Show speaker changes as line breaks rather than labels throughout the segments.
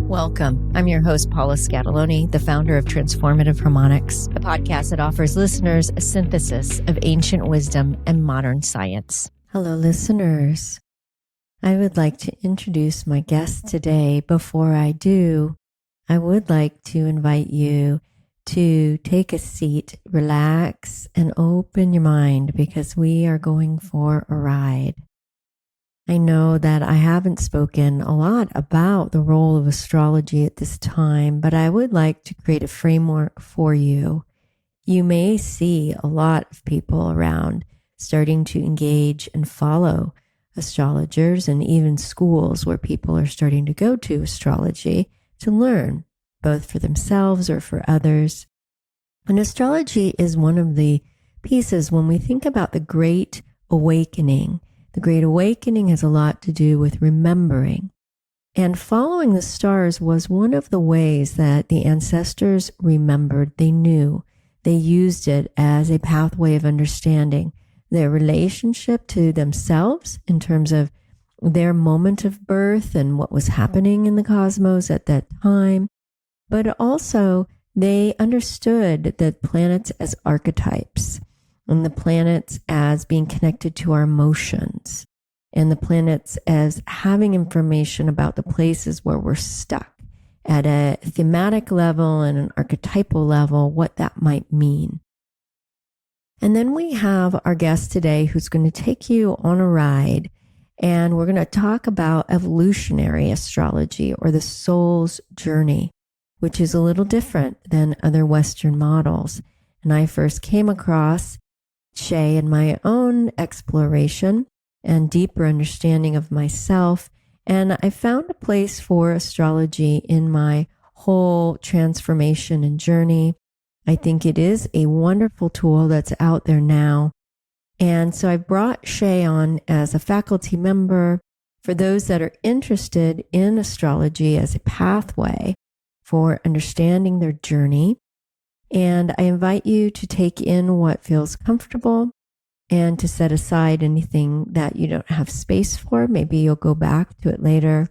Welcome. I'm your host, Paula Scatoloni, the founder of Transformative Harmonics, a podcast that offers listeners a synthesis of ancient wisdom and modern science. Hello, listeners. I would like to introduce my guest today. Before I do, I would like to invite you to take a seat, relax, and open your mind because we are going for a ride. I know that I haven't spoken a lot about the role of astrology at this time, but I would like to create a framework for you. You may see a lot of people around starting to engage and follow astrologers, and even schools where people are starting to go to astrology to learn, both for themselves or for others. And astrology is one of the pieces when we think about the Great Awakening. The Great Awakening has a lot to do with remembering. And following the stars was one of the ways that the ancestors remembered. They knew. They used it as a pathway of understanding their relationship to themselves in terms of their moment of birth and what was happening in the cosmos at that time. But also, they understood the planets as archetypes, and the planets as being connected to our emotions, and the planets as having information about the places where we're stuck at a thematic level and an archetypal level, what that might mean. And then we have our guest today who's going to take you on a ride, and we're going to talk about evolutionary astrology, or the soul's journey, which is a little different than other Western models. And I first came across Shae in my own exploration and deeper understanding of myself. And I found a place for astrology in my whole transformation and journey. I think it is a wonderful tool that's out there now. And so I brought Shae on as a faculty member for those that are interested in astrology as a pathway for understanding their journey. And I invite you to take in what feels comfortable and to set aside anything that you don't have space for. Maybe you'll go back to it later.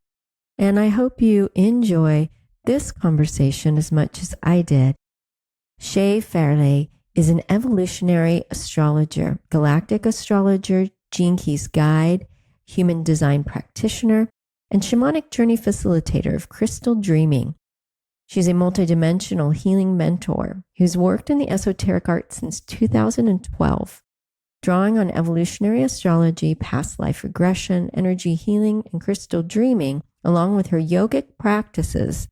And I hope you enjoy this conversation as much as I did. Shae Fairleigh is an evolutionary astrologer, galactic astrologer, gene keys guide, human design practitioner, and shamanic journey facilitator of crystal dreaming. She's a multidimensional healing mentor who's worked in the esoteric arts since 2012, drawing on evolutionary astrology, past life regression, energy healing, and crystal dreaming, along with her yogic practices.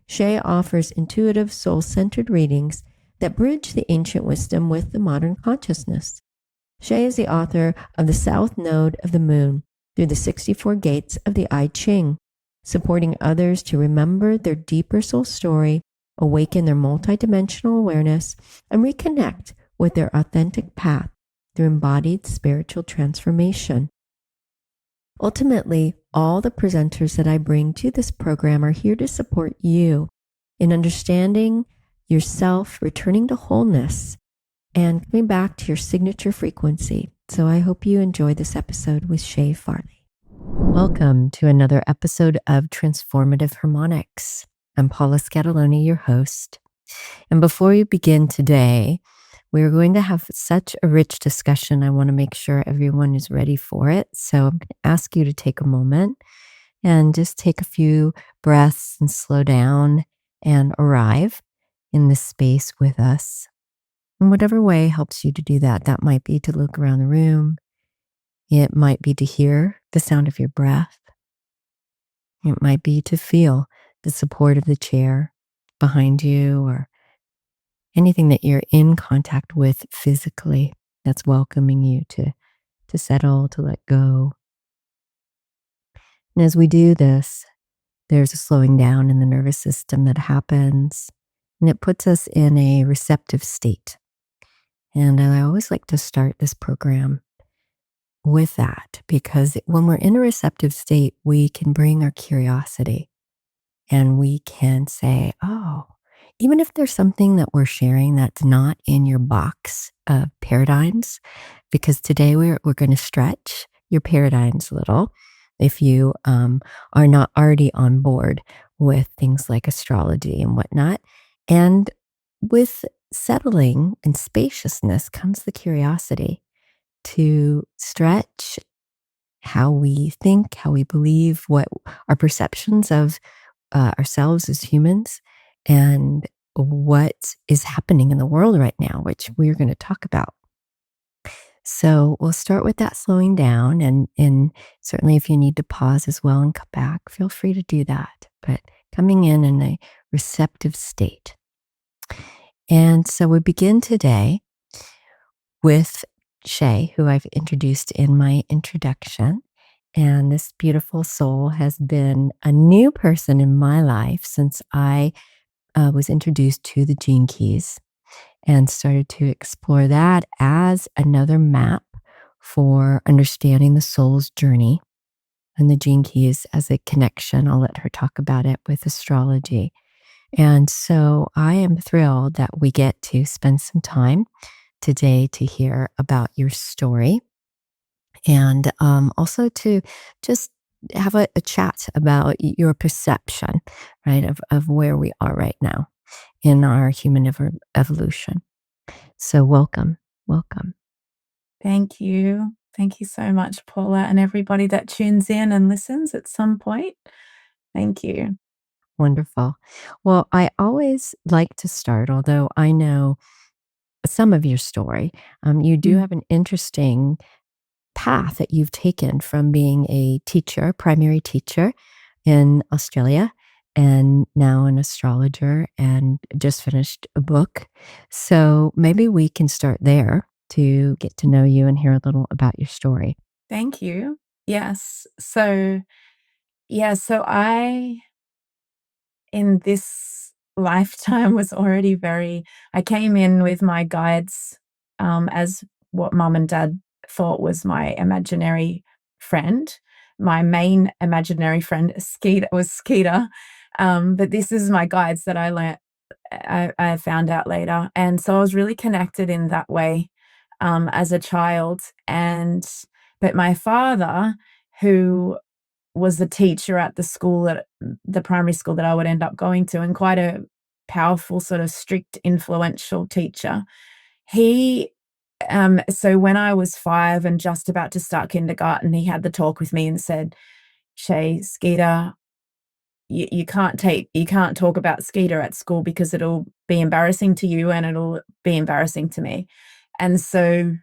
Shae offers intuitive, soul-centered readings that bridge the ancient wisdom with the modern consciousness. Shae is the author of The South Node of the Moon through the 64 Gates of the I Ching, supporting others to remember their deeper soul story, awaken their multidimensional awareness, and reconnect with their authentic path through embodied spiritual transformation. Ultimately, all the presenters that I bring to this program are here to support you in understanding yourself, returning to wholeness, and coming back to your signature frequency. So I hope you enjoy this episode with Shae Fairleigh. Welcome to another episode of Transformative Harmonics. I'm Paula Scatoloni, your host. And before we begin today, we're going to have such a rich discussion. I want to make sure everyone is ready for it. So I'm going to ask you to take a moment and just take a few breaths and slow down and arrive in this space with us. In whatever way helps you to do that. That might be to look around the room. It might be to hear the sound of your breath. It might be to feel the support of the chair behind you, or anything that you're in contact with physically that's welcoming you to settle, to let go. And as we do this, there's a slowing down in the nervous system that happens, and it puts us in a receptive state. And I always like to start this program with that, because when we're in a receptive state, we can bring our curiosity and we can say, oh, even if there's something that we're sharing that's not in your box of paradigms, because today we're going to stretch your paradigms a little. If you are not already on board with things like astrology and whatnot. And with settling and spaciousness comes the curiosity to stretch how we think, how we believe, what our perceptions of ourselves as humans, and what is happening in the world right now, which we're going to talk about. So we'll start with that slowing down, and certainly if you need to pause as well and come back, feel free to do that. But coming in a receptive state. And so we begin today with Shae, who I've introduced in my introduction. And this beautiful soul has been a new person in my life since I was introduced to the Gene Keys and started to explore that as another map for understanding the soul's journey, and the Gene Keys as a connection. I'll let her talk about it with astrology. And so I am thrilled that we get to spend some time today to hear about your story, and also to just have a chat about your perception, right, of where we are right now in our human evolution. So welcome, welcome.
Thank you. Thank you so much, Paula, and everybody that tunes in and listens at some point. Thank you.
Wonderful. Well, I always like to start, although I know some of your story. You do have an interesting path that you've taken from being a teacher, primary teacher in Australia, and now an astrologer, and just finished a book. So maybe we can start there to get to know you and hear a little about your story.
Thank you. Yes. So I, in this lifetime, was already I came in with my guides as what mum and dad thought was my imaginary friend. My main imaginary friend, Skeeter, was Skeeter. But this is my guides that I learnt, I found out later. And so I was really connected in that way as a child. But my father, who was the teacher at the primary school that I would end up going to, and quite a powerful, sort of strict, influential teacher. So when I was 5 and just about to start kindergarten, he had the talk with me and said, "Shae, Skeeter, you can't talk about Skeeter at school because it'll be embarrassing to you and it'll be embarrassing to me." And so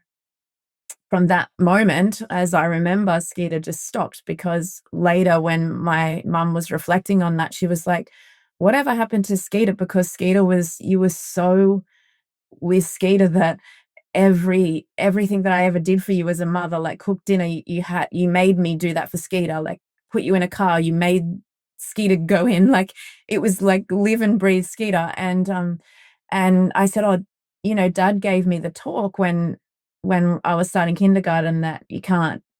from that moment, as I remember, Skeeter just stopped, because later when my mum was reflecting on that, she was like, "Whatever happened to Skeeter?" Because you were so with Skeeter that everything that I ever did for you as a mother, like cook dinner, you made me do that for Skeeter, like put you in a car, you made Skeeter go in, like it was like live and breathe Skeeter. And I said, "Oh, Dad gave me the talk when I was starting kindergarten that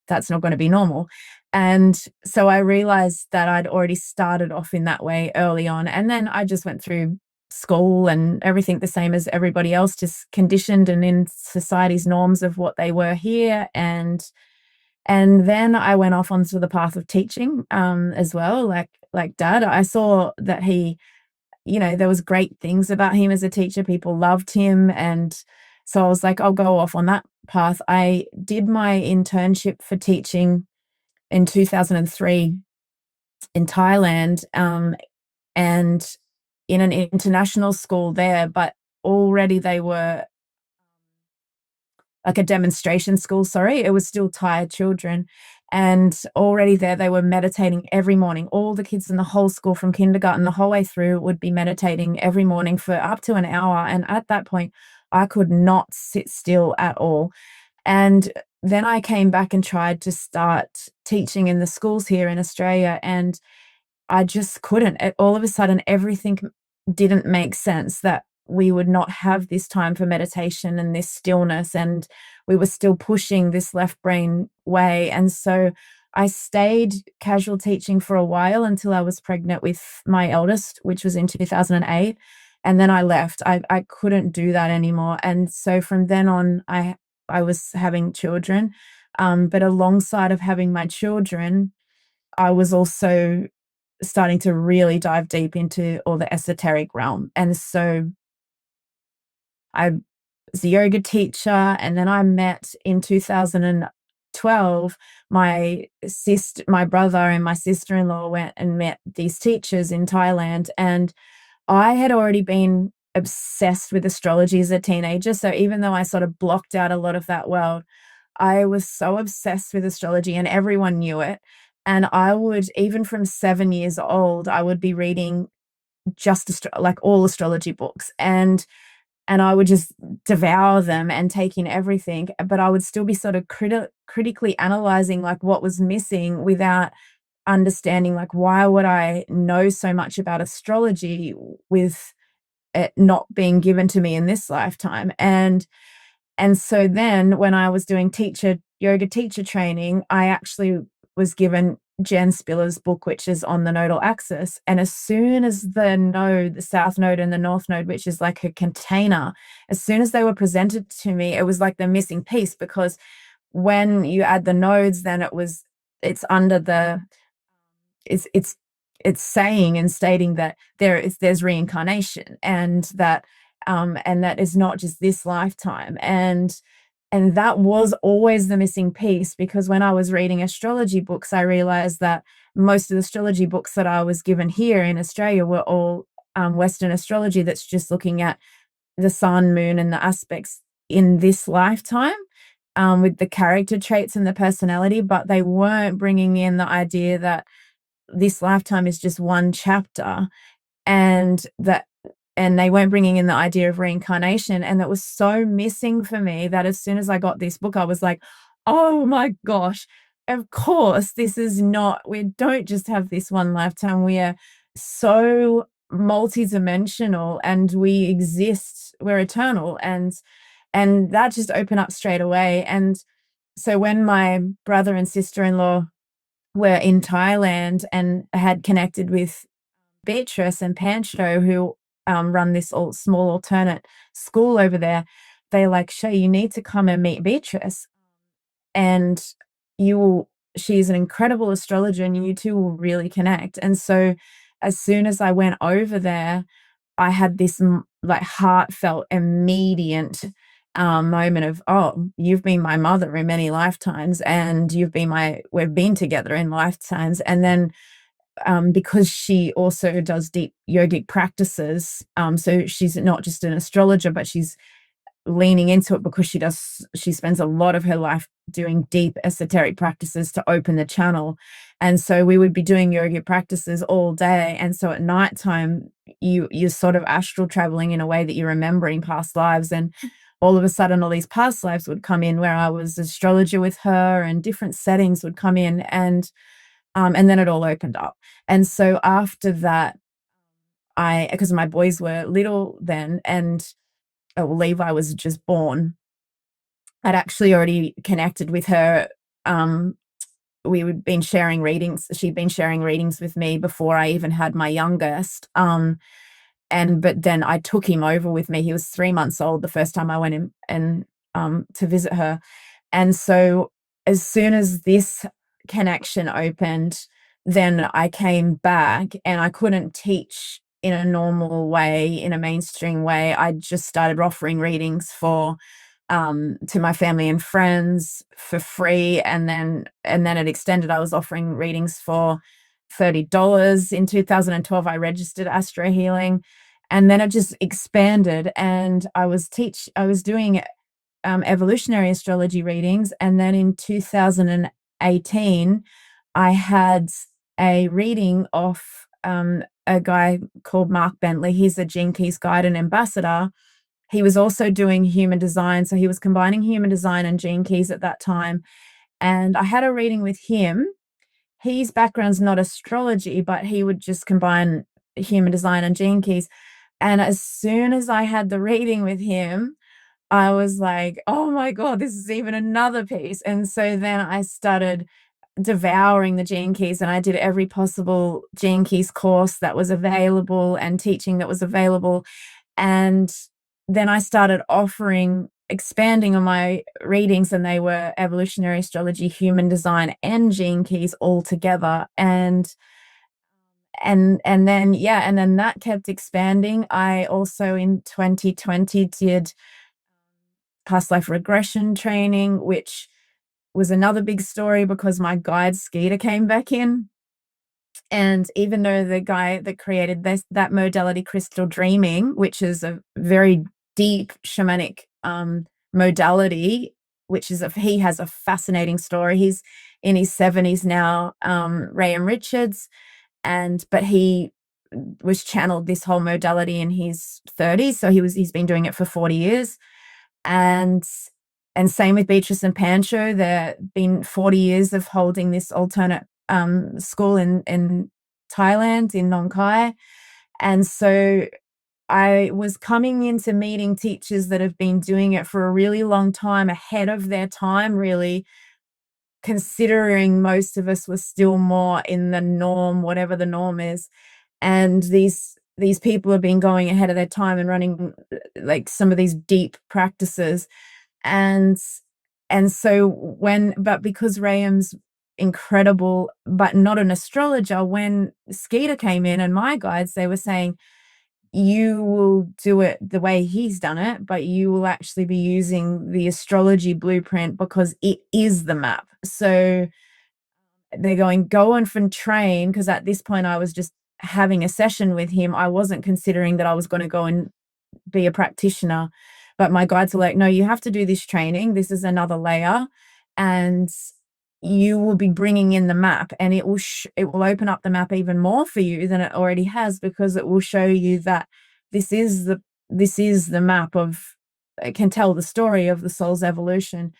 that's not going to be normal." And so I realized that I'd already started off in that way early on. And then I just went through school and everything the same as everybody else, just conditioned and in society's norms of what they were here. And then I went off onto the path of teaching as well, like Dad. I saw that there was great things about him as a teacher. People loved him. And so I was like, I'll go off on that path. I did my internship for teaching in 2003 in Thailand, and in an international school there, but already they were like a demonstration school, sorry. It was still Thai children. And already there, they were meditating every morning. All the kids in the whole school from kindergarten the whole way through would be meditating every morning for up to an hour. And at that point, I could not sit still at all. And then I came back and tried to start teaching in the schools here in Australia, and I just couldn't. All of a sudden, everything didn't make sense, that we would not have this time for meditation and this stillness, and we were still pushing this left brain way. And so I stayed casual teaching for a while until I was pregnant with my eldest, which was in 2008. And then I left. I couldn't do that anymore. And so from then on, I was having children. But alongside of having my children, I was also starting to really dive deep into all the esoteric realm. And so I was a yoga teacher, and then I met in 2012 my brother and my sister-in-law went and met these teachers in Thailand, and I had already been obsessed with astrology as a teenager. So even though I sort of blocked out a lot of that world, I was so obsessed with astrology and everyone knew it. And I would, even from 7 years old, I would be reading just like all astrology books, and I would just devour them and take in everything. But I would still be sort of critically analyzing like what was missing without understanding like why would I know so much about astrology with it not being given to me in this lifetime. And so then when I was doing yoga teacher training, I actually was given Jen Spiller's book, which is on the nodal axis. And as soon as the south node and the north node, which is like a container, as soon as they were presented to me, it was like the missing piece, because when you add the nodes, then it's under the it's saying and stating that there's reincarnation, and that is not just this lifetime. And that was always the missing piece, because when I was reading astrology books, I realized that most of the astrology books that I was given here in Australia were all Western astrology that's just looking at the sun, moon, and the aspects in this lifetime, with the character traits and the personality, but they weren't bringing in the idea that this lifetime is just one chapter, and they weren't bringing in the idea of reincarnation. And that was so missing for me that as soon as I got this book, I was like, oh my gosh, of course, we don't just have this one lifetime. We are so multidimensional, and we're eternal. And that just opened up straight away. And so when my brother and sister-in-law were in Thailand and had connected with Beatrice and Pancho, who run this small alternate school over there, they're like, Shae, you need to come and meet Beatrice, and she's an incredible astrologer, and you two will really connect. And so as soon as I went over there, I had this like heartfelt, immediate moment of, oh, you've been my mother in many lifetimes, and we've been together in lifetimes. And then because she also does deep yogic practices, so she's not just an astrologer, but she's leaning into it because she spends a lot of her life doing deep esoteric practices to open the channel. And so we would be doing yoga practices all day, and so at nighttime you're sort of astral traveling in a way that you're remembering past lives, and all of a sudden all these past lives would come in where I was astrologer with her, and different settings would come in, and then it all opened up. And so after that, because my boys were little then, and Levi was just born, I'd actually already connected with her. We had been sharing readings. She'd been sharing readings with me before I even had my youngest. But then I took him over with me. He was 3 months old the first time I went in and to visit her. And so as soon as this connection opened, then I came back, and I couldn't teach in a normal way, in a mainstream way. I just started offering readings to my family and friends for free, and then it extended. I was offering readings for $30. In 2012, I registered Astrohealing, and then it just expanded, and I was doing evolutionary astrology readings. And then in 2018, I had a reading off a guy called Mark Bentley. He's a Gene Keys guide and ambassador. He was also doing human design, so he was combining human design and Gene Keys at that time. And I had a reading with him. His background's not astrology, but he would just combine human design and Gene Keys. And as soon as I had the reading with him, I was like, oh my God, this is even another piece. And so then I started devouring the Gene Keys, and I did every possible Gene Keys course that was available and teaching that was available. And then I started expanding on my readings, and they were evolutionary astrology, human design, and Gene Keys all together. And and then that kept expanding. I also in 2020 did past life regression training, which was another big story because my guide Skeeter came back in. And even though the guy that created that modality, crystal dreaming, which is a very deep shamanic modality, he has a fascinating story. He's in his 70s now, Ray Richards, but he was channeled this whole modality in his 30s. So he's been doing it for 40 years. And same with Beatrice and Pancho. There have been 40 years of holding this alternate school in Thailand, in Nong Khai. And so I was coming into meeting teachers that have been doing it for a really long time, ahead of their time, really, considering most of us were still more in the norm, whatever the norm is. And these people have been going ahead of their time and running like some of these deep practices. And so but because Rayam's incredible, but not an astrologer, when Skeeter came in and my guides, they were saying, you will do it the way he's done it, but you will actually be using the astrology blueprint because it is the map. So they're going, go and train, because at this point I was just having a session with him. I wasn't considering that I was going to go and be a practitioner, but my guides were like, no, you have to do this training. This is another layer, and you will be bringing in the map, and it will open up the map even more for you than it already has, because it will show you that this is the map of, it can tell the story of the soul's evolution.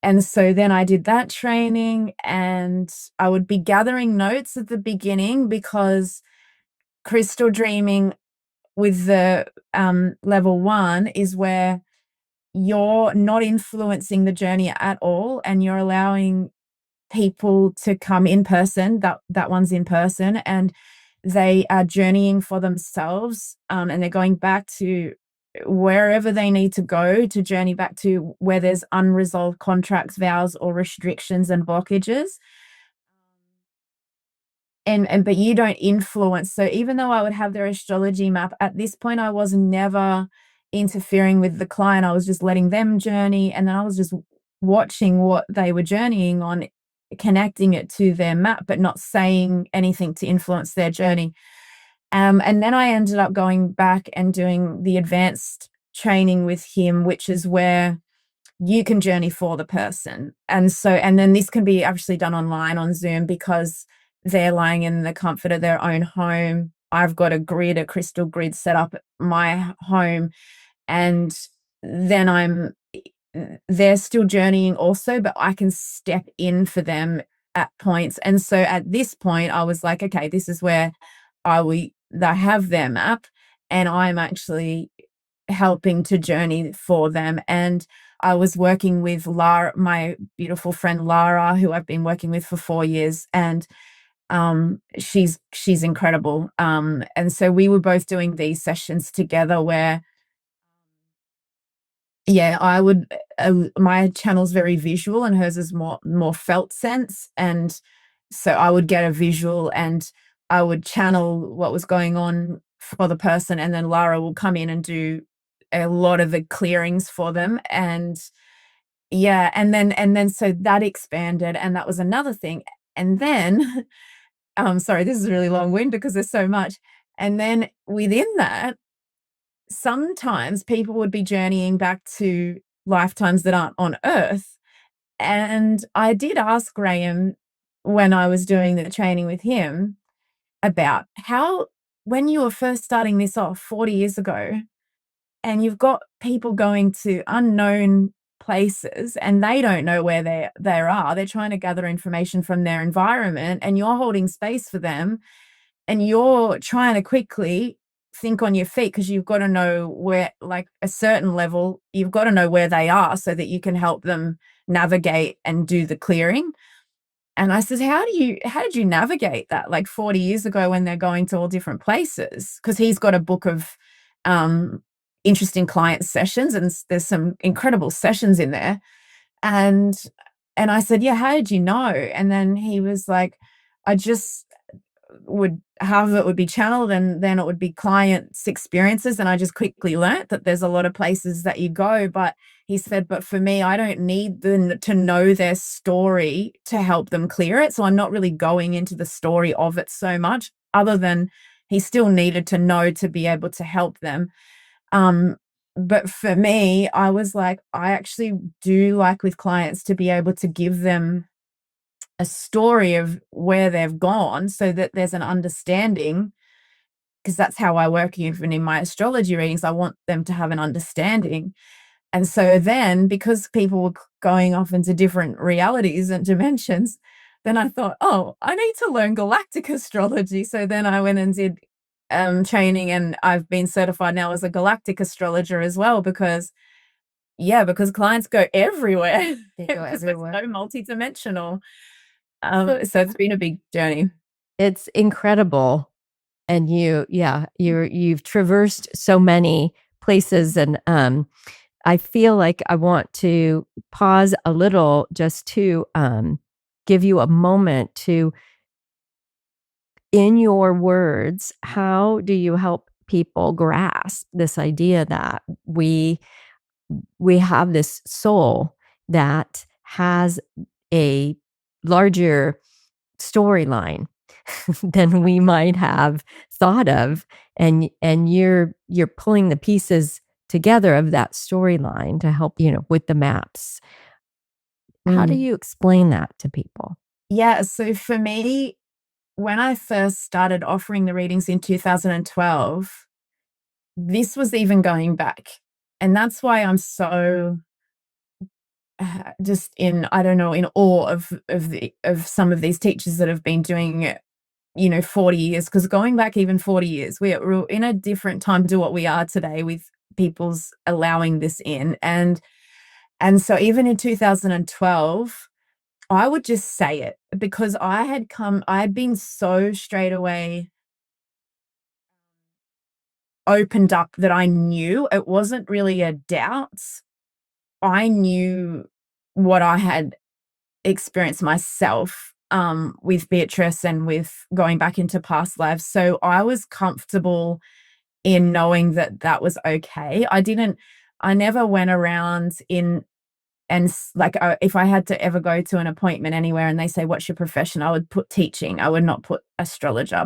And so then I did that training, and I would be gathering notes at the beginning, because crystal dreaming with the level 1 is where you're not influencing the journey at all, and you're allowing people to come in person. That one's in person, and they are journeying for themselves, and they're going back to wherever they need to go to journey back to where there's unresolved contracts, vows, or restrictions and blockages. But you don't influence. So even though I would have their astrology map, at this point I was never interfering with the client. I was just letting them journey, and then I was just watching what they were journeying on, connecting it to their map, but not saying anything to influence their journey. And then I ended up going back and doing the advanced training with him, which is where you can journey for the person. And then this can be actually done online on Zoom, because they're lying in the comfort of their own home. I've got a crystal grid set up at my home, and then they're still journeying also, but I can step in for them at points. And so at this point I was like, okay, this is where they have their map, and I'm actually helping to journey for them. And I was working with Lara, my beautiful friend Lara, who I've been working with for 4 years, and she's incredible. And so we were both doing these sessions together where, I would, my channel's very visual and hers is more felt sense. And so I would get a visual and I would channel what was going on for the person, and then Lara will come in and do a lot of the clearings for them. And so that expanded, and that was another thing. And then sorry, this is really long-winded because there's so much. And then within that, sometimes people would be journeying back to lifetimes that aren't on Earth. And I did ask Graham, when I was doing the training with him, about how, when you were first starting this off 40 years ago, and you've got people going to unknown places and they don't know where they are. They're trying to gather information from their environment, and you're holding space for them, and you're trying to quickly think on your feet, because you've got to know where, like a certain level, you've got to know where they are so that you can help them navigate and do the clearing. And I said, how did you navigate that, like 40 years ago, when they're going to all different places? Because he's got a book of interesting client sessions, and there's some incredible sessions in there. And I said, yeah, how did you know? And then he was like, half of it would be channeled, and then it would be clients' experiences. And I just quickly learnt that there's a lot of places that you go. But he said, but for me, I don't need them to know their story to help them clear it. So I'm not really going into the story of it so much, other than he still needed to know to be able to help them. But for me, I was like, I actually do like with clients to be able to give them a story of where they've gone so that there's an understanding, because that's how I work even in my astrology readings. I want them to have an understanding. And so then, because people were going off into different realities and dimensions, then I thought, oh, I need to learn galactic astrology. So then I went and did training, and I've been certified now as a galactic astrologer as well, because clients go everywhere.
They go everywhere.
It's so multidimensional. So it's been a big journey.
It's incredible. And you've traversed so many places. And I feel like I want to pause a little just to give you a moment to, in your words, how do you help people grasp this idea that we have this soul that has a larger storyline than we might have thought of, and you're pulling the pieces together of that storyline to help, with the maps. How do you explain that to people?
Yeah, so for me, when I first started offering the readings in 2012, this was even going back. And that's why I'm so just in awe of some of these teachers that have been doing it, 40 years, because going back even 40 years, we're in a different time to what we are today, with people's allowing this in. And so even in 2012, I would just say it, because I had been so straight away opened up that I knew it wasn't really a doubt. I knew what I had experienced myself with Beatrice and with going back into past lives. So I was comfortable in knowing that that was okay. I never went around if I had to ever go to an appointment anywhere and they say, what's your profession? I would put teaching. I would not put astrologer,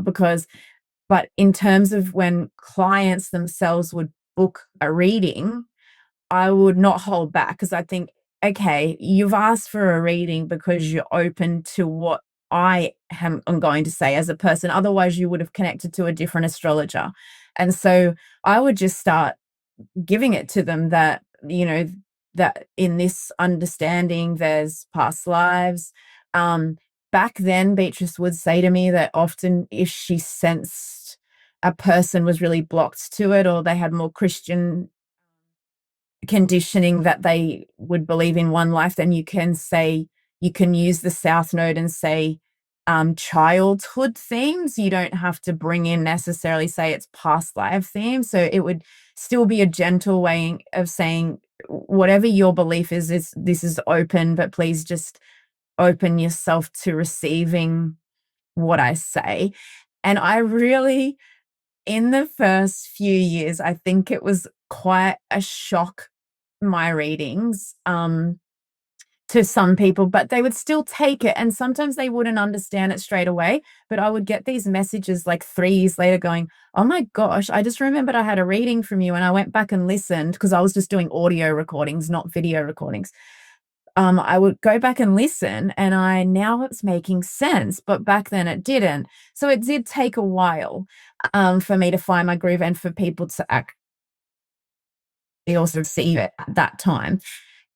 but in terms of when clients themselves would book a reading, I would not hold back, because I think, okay, you've asked for a reading because you're open to what I'm going to say as a person. Otherwise, you would have connected to a different astrologer. And so I would just start giving it to them that, that in this understanding, there's past lives. Back then, Beatrice would say to me that often if she sensed a person was really blocked to it, or they had more Christian conditioning that they would believe in one life, then you can use the South Node and say childhood themes. You don't have to bring in necessarily say it's past life themes. So it would still be a gentle way of saying, whatever your belief is this is open, but please just open yourself to receiving what I say. And I really, in the first few years, I think it was quite a shock, my readings, to some people, but they would still take it. And sometimes they wouldn't understand it straight away. But I would get these messages like 3 years later going, oh my gosh, I just remembered I had a reading from you. And I went back and listened, because I was just doing audio recordings, not video recordings. I would go back and listen, and now it's making sense, but back then it didn't. So it did take a while for me to find my groove, and for people to actually also receive it at that time.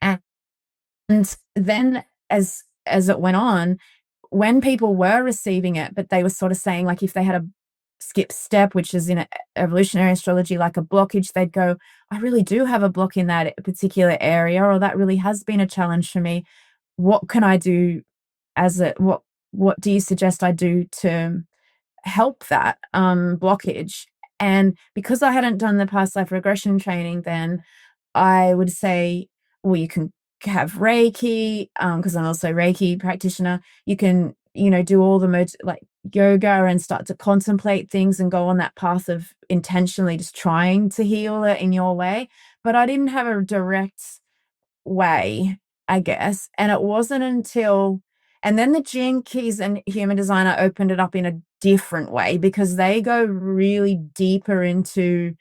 And then as it went on, when people were receiving it, but they were sort of saying, like, if they had a skip step, which is in evolutionary astrology, like a blockage, they'd go, I really do have a block in that particular area, or that really has been a challenge for me. What can I do what do you suggest I do to help that blockage? And because I hadn't done the past life regression training, then I would say, well, you can have Reiki, because I'm also a Reiki practitioner. You can do all the like yoga and start to contemplate things and go on that path of intentionally just trying to heal it in your way. But I didn't have a direct way, I guess. And it wasn't until, and then the Gene Keys and Human Designer opened it up in a different way, because they go really deeper into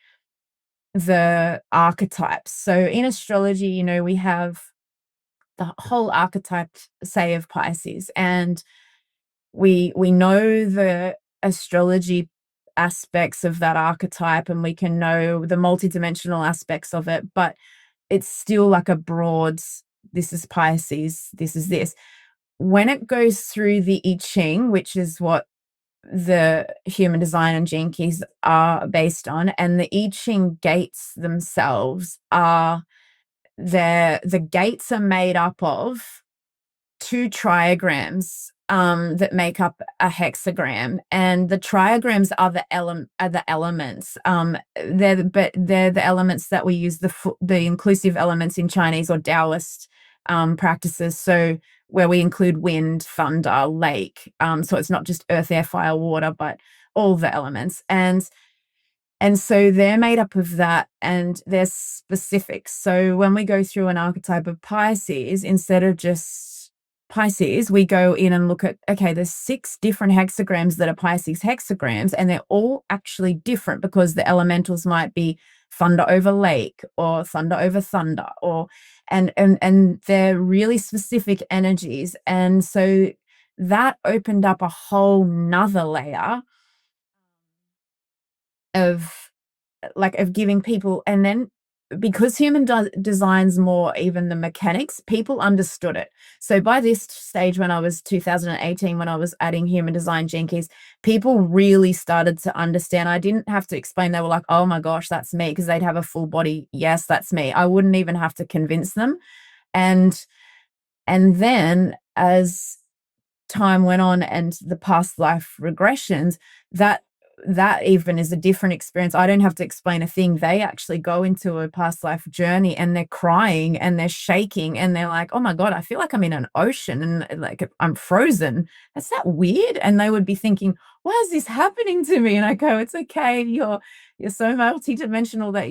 the archetypes. So in astrology, we have the whole archetype, say, of Pisces, and we know the astrology aspects of that archetype, and we can know the multidimensional aspects of it, but it's still like a broad, this is Pisces, this is this. When it goes through the I Ching, which is what the Human Design and Gene Keys are based on, and the I Ching gates themselves are the gates are made up of two trigrams that make up a hexagram, and the trigrams are the elements. They're the elements that we use, the inclusive elements in Chinese or Taoist practices. So where we include wind, thunder, lake. So it's not just earth, air, fire, water, but all the elements. And so they're made up of that, and they're specific. So when we go through an archetype of Pisces, instead of just Pisces, we go in and look at, okay, there's 6 different hexagrams that are Pisces hexagrams, and they're all actually different because the elementals might be thunder over lake or thunder over thunder, or and they're really specific energies. And so that opened up a whole nother layer of giving people, and then because human designs more even the mechanics, people understood it. So by this stage, when I was 2018, when I was adding human design Gene Keys, people really started to understand. I didn't have to explain. They were like, oh my gosh, that's me, because they'd have a full body. Yes, that's me. I wouldn't even have to convince them. And then as time went on and the past life regressions, that even is a different experience. I don't have to explain a thing. They actually go into a past life journey and they're crying and they're shaking and they're like, oh my God, I feel like I'm in an ocean and like I'm frozen. That's that weird. And they would be thinking, why is this happening to me? And I go, it's okay. You're so multidimensional that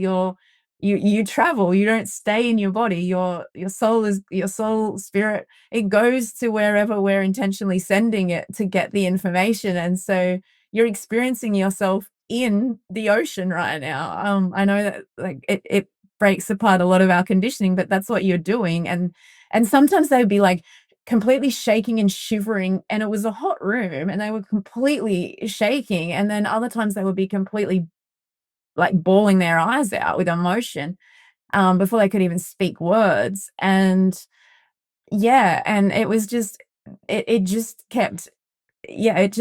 you travel. You don't stay in your body. Your soul spirit, it goes to wherever we're intentionally sending it to get the information. And so you're experiencing yourself in the ocean right now. I know that like it breaks apart a lot of our conditioning, but that's what you're doing. And sometimes they'd be like completely shaking and shivering, and it was a hot room and they were completely shaking. And then other times they would be completely like bawling their eyes out with emotion before they could even speak words. And yeah, and it was just, it just kept, yeah, it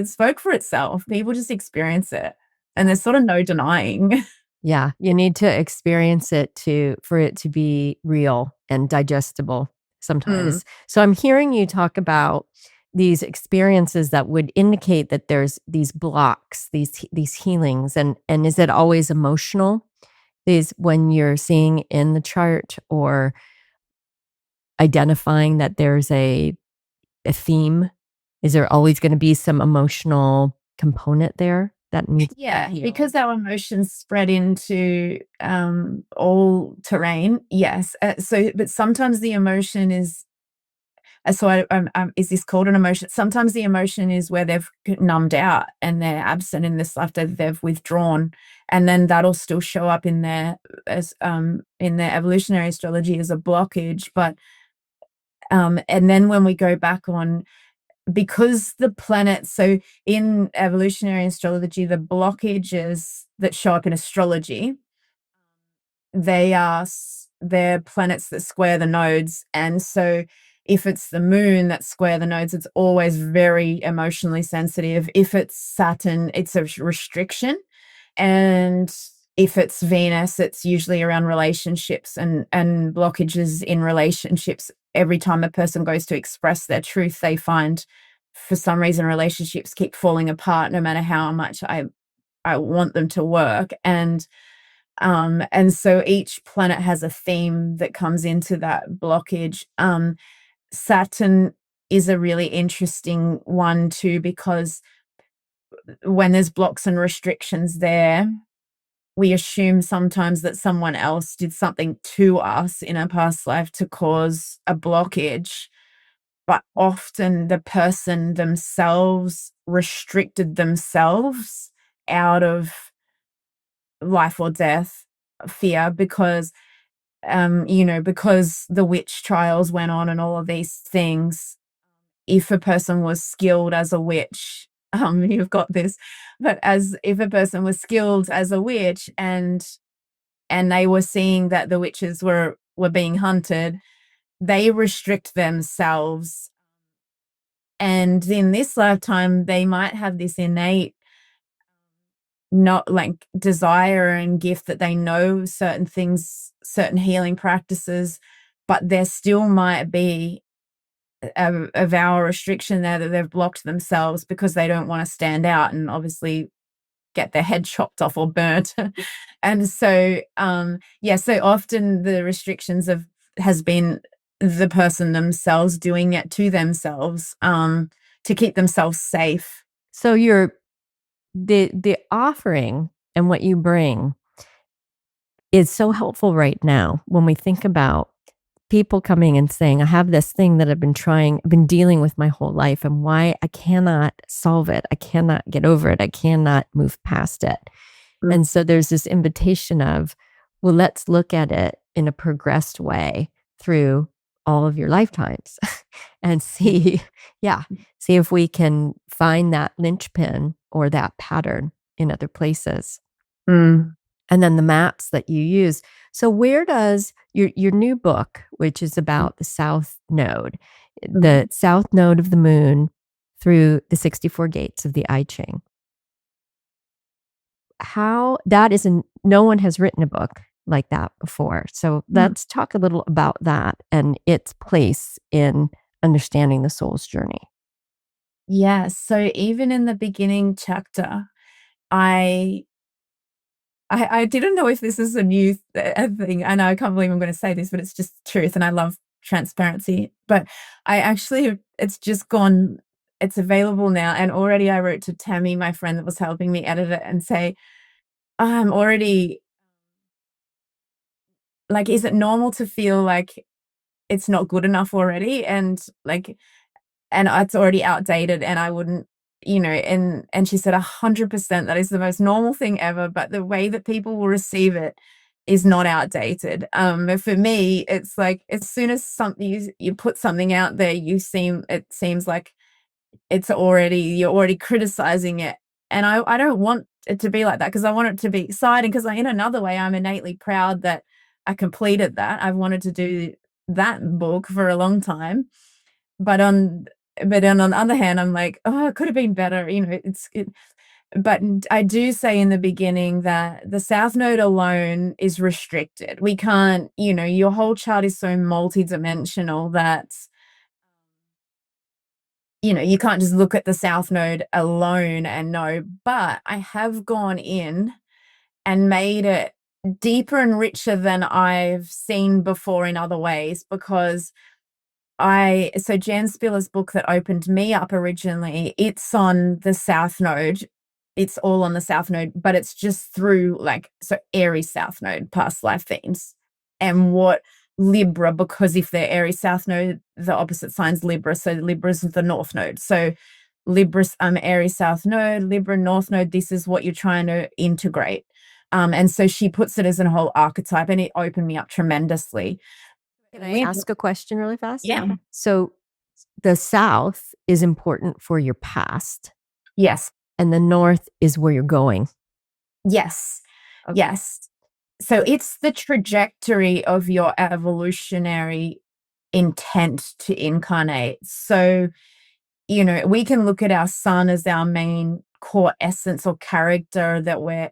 spoke for itself. People just experience it, and there's sort of no denying.
Yeah, you need to experience it for it to be real and digestible sometimes. So I'm hearing you talk about these experiences that would indicate that there's these blocks, these healings, and is it always emotional? These when you're seeing in the chart or identifying that there's a theme, is there always going to be some emotional component there that needs
Yeah, because our emotions spread into all terrain. Yes. But sometimes the emotion is, is this called an emotion? Sometimes the emotion is where they've numbed out and they're absent in this life, that they've withdrawn, and then that'll still show up in their evolutionary astrology as a blockage. But and then when we go back on, because the planets, so in evolutionary astrology, the blockages that show up in astrology, they're planets that square the nodes. And so if it's the moon that square the nodes, it's always very emotionally sensitive. If it's Saturn, it's a restriction. And if it's Venus, it's usually around relationships and blockages in relationships. Every time a person goes to express their truth, they find for some reason relationships keep falling apart no matter how much I want them to work. And so each planet has a theme that comes into that blockage. Saturn is a really interesting one too, because when there's blocks and restrictions there, we assume sometimes that someone else did something to us in a past life to cause a blockage, but often the person themselves restricted themselves out of life or death fear, because because the witch trials went on and all of these things. If a person was skilled as a witch, you've got this, but as if a person was skilled as a witch and they were seeing that the witches were being hunted, they restrict themselves. And in this lifetime, they might have this innate not like desire and gift that they know certain things, certain healing practices, but there still might be a vow restriction there that they've blocked themselves because they don't want to stand out and obviously get their head chopped off or burnt. And so so often the restrictions has been the person themselves doing it to themselves to keep themselves safe.
So the offering and what you bring is so helpful right now when we think about people coming and saying, I have this thing that I've been dealing with my whole life, and why I cannot solve it. I cannot get over it. I cannot move past it.
Mm.
And so there's this invitation of, well, let's look at it in a progressed way through all of your lifetimes and see if we can find that linchpin or that pattern in other places.
Mm.
And then the maps that you use. So where does your new book, which is about the South Node, the South Node of the Moon through the 64 gates of the I Ching, how that isn't, no one has written a book like that before. So let's talk a little about that and its place in understanding the soul's journey.
Yeah. So even in the beginning chapter, I didn't know if this is a new thing. I know I can't believe I'm going to say this, but it's just truth, and I love transparency. But it's just gone. It's available now, and already I wrote to Tammy, my friend that was helping me edit it, and say, I'm already like, is it normal to feel like it's not good enough already, and it's already outdated, and I wouldn't, and she said 100% that is the most normal thing ever, but the way that people will receive it is not outdated. But for me, it's like as soon as something you put something out there, it seems like you're already criticizing it. And I don't want it to be like that, because I want it to be exciting, because in another way, I'm innately proud that I completed that. I've wanted to do that book for a long time. But then on the other hand, I'm like, oh, it could have been better. But I do say in the beginning that the South Node alone is restricted. We can't, your whole chart is so multidimensional that, you can't just look at the South Node alone and know. But I have gone in and made it deeper and richer than I've seen before in other ways, because so Jan Spiller's book that opened me up originally, it's on the South Node. It's all on the South Node, but it's just through Aries South Node, past life themes, and what Libra, because if they're Aries South Node, the opposite sign's Libra. So Libra's the North Node. So Libra's Aries South Node, Libra North Node, this is what you're trying to integrate. And so she puts it as a whole archetype, and it opened me up tremendously.
Can I ask a question really fast?
Yeah.
So the South is important for your past.
Yes.
And the North is where you're going.
Yes.
Okay.
Yes. So it's the trajectory of your evolutionary intent to incarnate. So, we can look at our sun as our main core essence or character that we're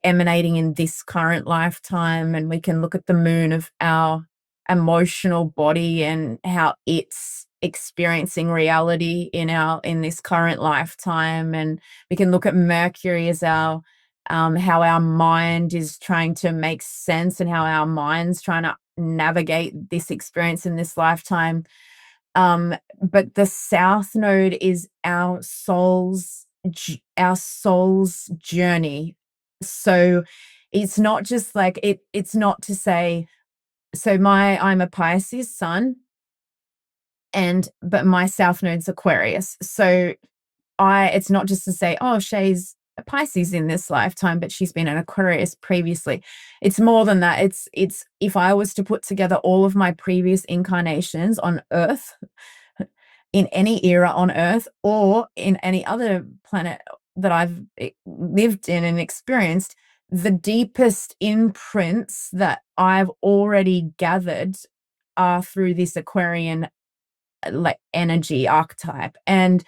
emanating in this current lifetime. And we can look at the moon of our emotional body and how it's experiencing reality in this current lifetime. And we can look at Mercury as our how our mind is trying to make sense, and how our mind's trying to navigate this experience in this lifetime. But the south node is our soul's journey. So it's not just like it's not to say, so I'm a Pisces sun, but my south node's Aquarius. So it's not just to say, oh, Shae's a Pisces in this lifetime, but she's been an Aquarius previously. It's more than that. It's if I was to put together all of my previous incarnations on Earth, in any era on Earth or in any other planet that I've lived in and experienced, the deepest imprints that I've already gathered are through this Aquarian like energy archetype. And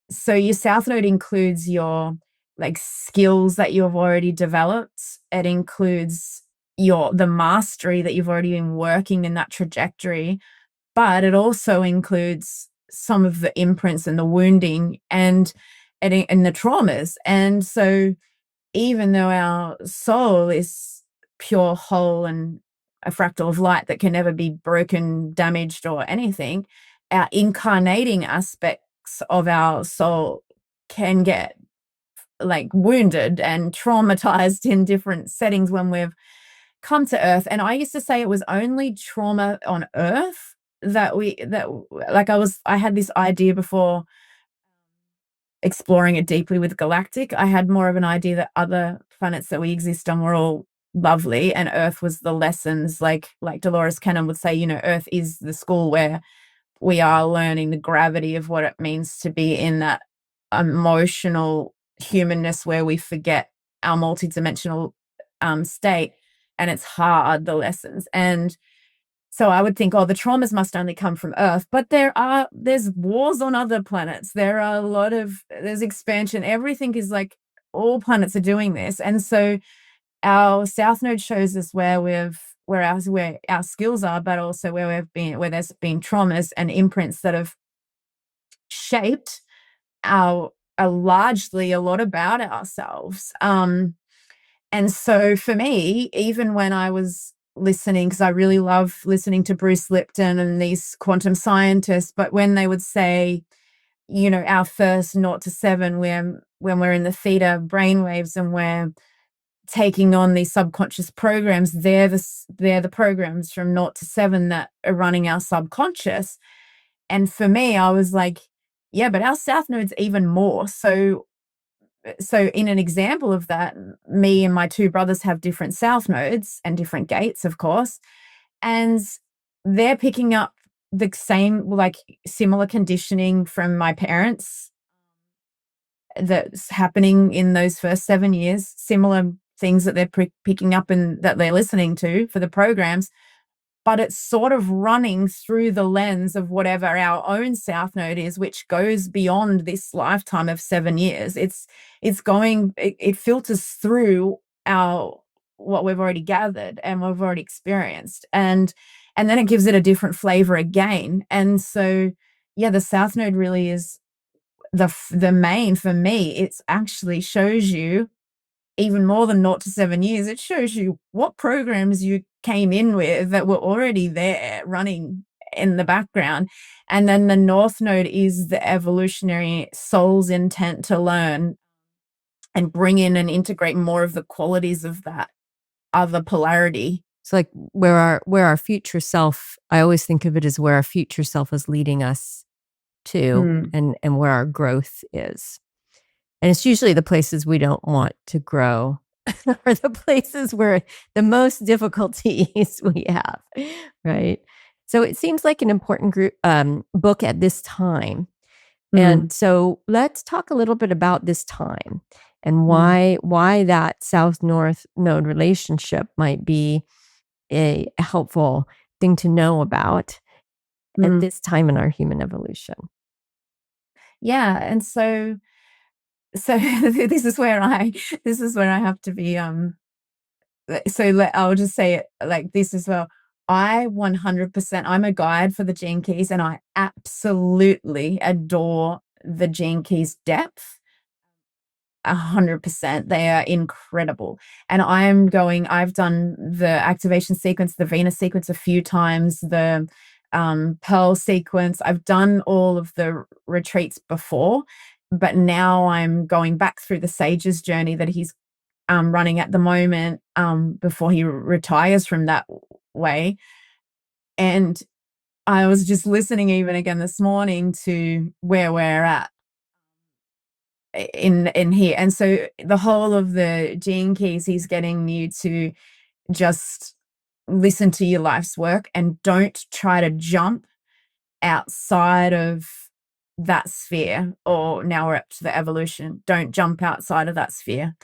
so your south node includes your like skills that you've already developed. It includes the mastery that you've already been working in that trajectory, but it also includes some of the imprints and the wounding and the traumas. And so even though our soul is pure whole and a fractal of light that can never be broken, damaged, or anything, our incarnating aspects of our soul can get like wounded and traumatized in different settings when we've come to Earth. And I used to say it was only trauma on Earth that I had this idea before exploring it deeply with Galactic. I had more of an idea that other planets that we exist on were all lovely and Earth was the lessons, like Dolores Cannon would say, Earth is the school where we are learning the gravity of what it means to be in that emotional humanness where we forget our multidimensional state, and it's hard, the lessons. And so I would think, the traumas must only come from Earth, but there's wars on other planets. There's expansion. Everything is like, all planets are doing this. And so our South Node shows us where our skills are, but also where there's been traumas and imprints that have shaped largely a lot about ourselves. And so for me, even when I was listening, because I really love listening to Bruce Lipton and these quantum scientists, but when they would say, our first 0 to 7, when we're in the theta brainwaves and we're taking on these subconscious programs, they're the programs from 0 to 7 that are running our subconscious. And for me, I was like, yeah, but our South Node's even more. So in an example of that, me and my two brothers have different South Nodes and different gates, of course, and they're picking up the same, like similar conditioning from my parents that's happening in those first 7 years, similar things that they're picking up and that they're listening to for the programs, but it's sort of running through the lens of whatever our own South Node is, which goes beyond this lifetime of 7 years. It filters through what we've already gathered and we've already experienced. And then it gives it a different flavor again. And so, yeah, the South Node really is the main for me. It's actually shows you even more than 0 to 7 years. It shows you what programs you came in with that were already there running in the background. And then the North Node is the evolutionary soul's intent to learn and bring in and integrate more of the qualities of that other polarity.
It's like where our future self, I always think of it as where our future self is leading us to, and where our growth is. And it's usually the places we don't want to grow are the places where the most difficulties we have, right? So it seems like an important book at this time. And so let's talk a little bit about this time and why that South-North node relationship might be a helpful thing to know about at this time in our human evolution.
Yeah, and so this is where I have to be I'll just say it like this as well. I 100%, I'm a guide for the Gene Keys, and I absolutely adore the Gene Keys depth. 100%. They are incredible. And I've done the activation sequence, the Venus sequence a few times, the pearl sequence. I've done all of the retreats before, but now I'm going back through the sage's journey that he's running at the moment, before he retires from that way. And I was just listening even again this morning to where we're at in here. And so the whole of the gene keys, he's getting you to just listen to your life's work and don't try to jump outside of that sphere. Or now we're up to the evolution. Don't jump outside of that sphere,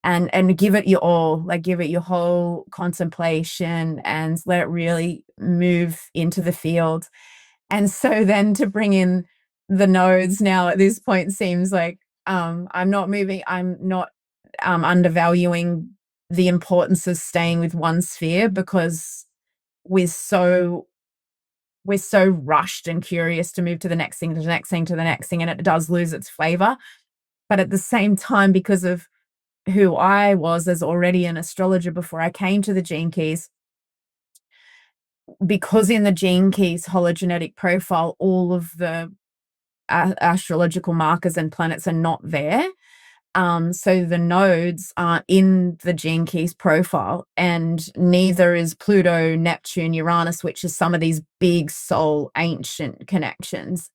and give it your all, like give it your whole contemplation and let it really move into the field. And so then to bring in the nodes now at this point seems like I'm not undervaluing the importance of staying with one sphere, because we're so rushed and curious to move to the next thing, to the next thing, to the next thing, and it does lose its flavor. But at the same time, because of who I was as already an astrologer before I came to the gene keys, because in the gene keys hologenetic profile, all of the astrological markers and planets are not there. So the nodes aren't in the gene keys profile, and neither is Pluto, Neptune, Uranus, which is some of these big soul ancient connections,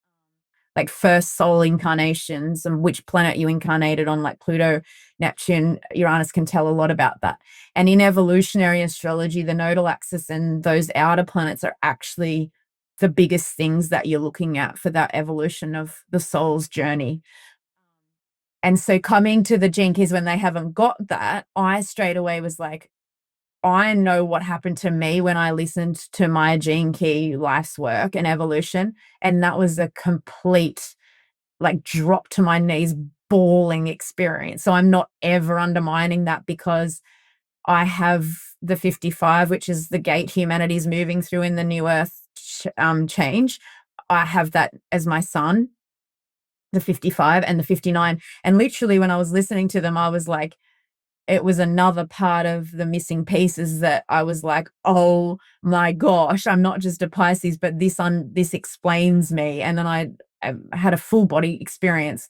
like first soul incarnations, and which planet you incarnated on, like Pluto, Neptune, Uranus can tell a lot about that. And in evolutionary astrology, the nodal axis and those outer planets are actually the biggest things that you're looking at for that evolution of the soul's journey. And so coming to the gene keys when they haven't got that, I straight away was like, I know what happened to me when I listened to my gene key life's work and evolution. And that was a complete, like, drop to my knees, bawling experience. So I'm not ever undermining that, because I have the 55, which is the gate humanity's moving through in the new earth change. I have that as my son, the 55 and the 59. And literally when I was listening to them, I was like, it was another part of the missing pieces that I was like, oh my gosh, I'm not just a Pisces, but this explains me. And then I had a full body experience.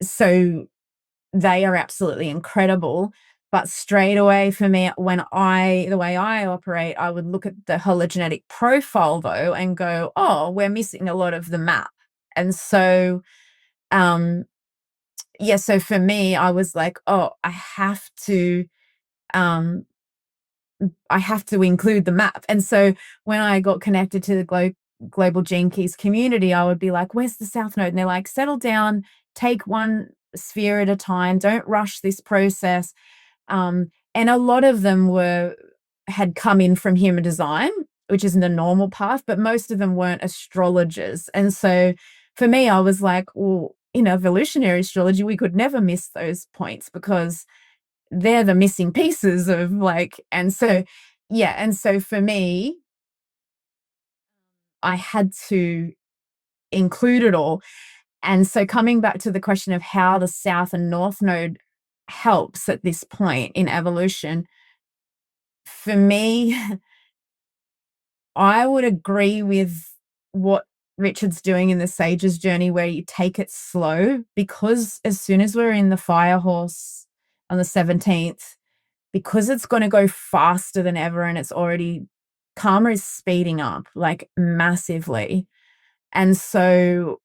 So they are absolutely incredible. But straight away for me, the way I operate, I would look at the hologenetic profile though and go, oh, we're missing a lot of the map. And so, so for me, I was like, oh, I have to include the map. And so when I got connected to the Global Gene Keys community, I would be like, where's the South Node? And they're like, settle down, take one sphere at a time, don't rush this process. And a lot of them had come in from human design, which isn't a normal path, but most of them weren't astrologers. And so for me, I was like, well, in evolutionary astrology, we could never miss those points, because they're the missing pieces of and so for me, I had to include it all. And so coming back to the question of how the South and North Node helps at this point in evolution, for me, I would agree with what Richard's doing in the Sage's journey, where you take it slow, because as soon as we're in the fire horse on the 17th, because it's going to go faster than ever, and it's already, karma is speeding up like massively. And so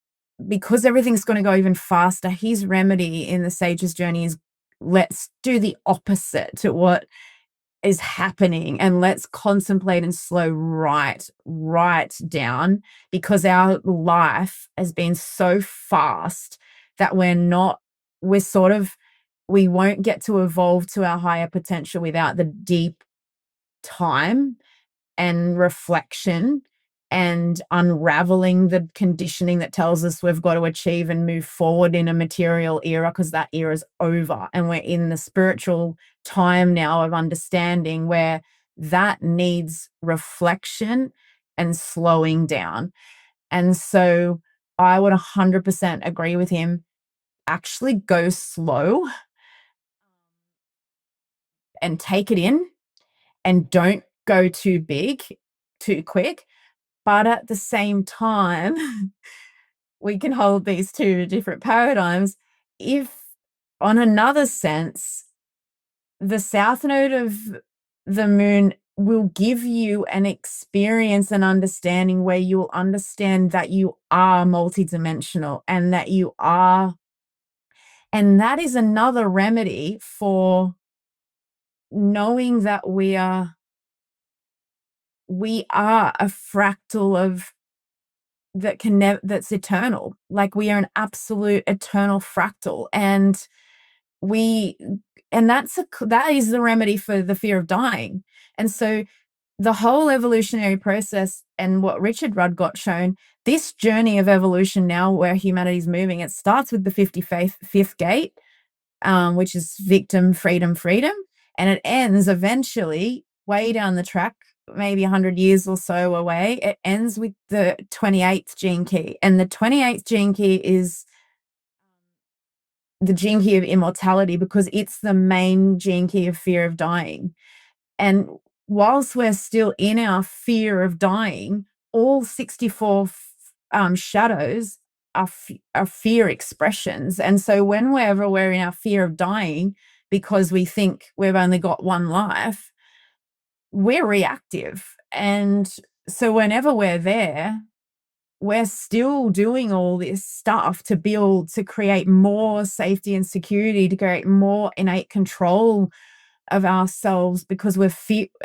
because everything's going to go even faster, his remedy in the Sage's journey is, let's do the opposite to what is happening, and let's contemplate and slow right down, because our life has been so fast that we won't get to evolve to our higher potential without the deep time and reflection and unraveling the conditioning that tells us we've got to achieve and move forward in a material era, because that era is over, and we're in the spiritual time now of understanding, where that needs reflection and slowing down. And so I would 100% agree with him. Actually go slow and take it in, and don't go too big too quick. But at the same time, we can hold these two different paradigms. If, on another sense, the south node of the moon will give you an experience and understanding where you'll understand that you are multidimensional and that you are, and that is another remedy for knowing that we are a fractal of that can never, that's eternal. Like, we are an absolute eternal fractal, and that is the remedy for the fear of dying. And so the whole evolutionary process, and what Richard Rudd got shown, this journey of evolution now where humanity's moving, it starts with the 55th gate, which is victim, freedom, freedom. And it ends eventually way down the track, maybe 100 years or so away. It ends with the 28th gene key. And the 28th gene key is the gene key of immortality, because it's the main gene key of fear of dying. And whilst we're still in our fear of dying, all 64 shadows are fear expressions. And so whenever we're in our fear of dying, because we think we've only got one life, we're reactive. And so whenever we're there, we're still doing all this stuff to build, to create more safety and security, to create more innate control of ourselves, because we're